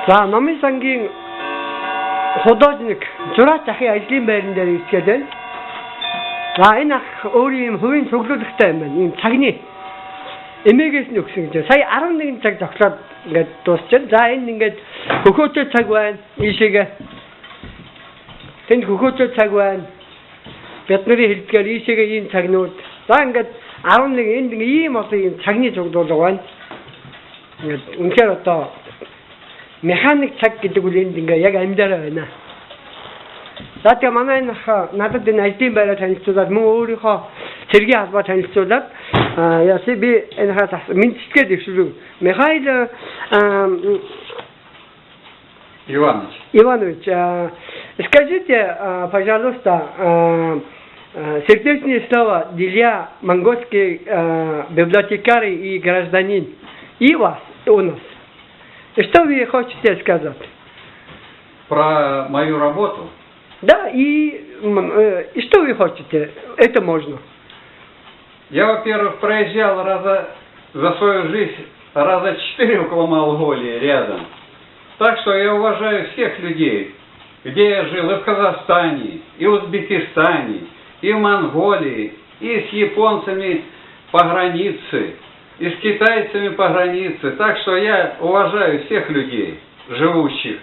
За Номын сангийн художник зураач ахын ажлын байран дээр ирчээд. За энэ ах өөрийн юм хувийн цуглуулгатай юм байна. Ийм цагны эмээгээс нь өгсөн гэж. Сая 11 цаг зогсоод ингээд дуусчихсан. За энэ ингээд хөхөөцөө цаг байна. Ийшээгээ. Тэнд хөхөөцөө цаг байна. Бидний хэлдгээр ийшээгээ ийм цагнууд. За ингээд 11 энд ийм олон ийм цагны цуглуулга байна. Ингээд үнэхээр одоо механик цаг гэдэг үл энд ингээ яг амьдараа байна. За тэгээ манай надад энэ ажлын байраа танилцуулаад мөн өөрийнхөө цэргийн албаа танилцуулаад яси би энэ хаас мэдчилгээд дэвшрүү. Михаил Иванович, скажите, пожалуйста, сердечные слова для монгольских библиотекарий и гражданин и вас, и у нас. Что вы хотите сказать? Про мою работу? Да, и что вы хотите? Это можно. Я, во-первых, проезжал за свою жизнь раза 4 около Монголии рядом. Так что я уважаю всех людей, где я жил, и в Казахстане, и в Узбекистане, и в Монголии, и с японцами по границе, и с китайцами по границе. Так что я уважаю всех людей, живущих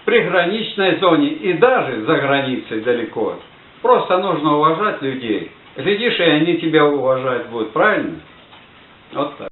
в приграничной зоне и даже за границей далеко. Просто нужно уважать людей. Глядишь, и они тебя уважать будут, правильно? Вот так.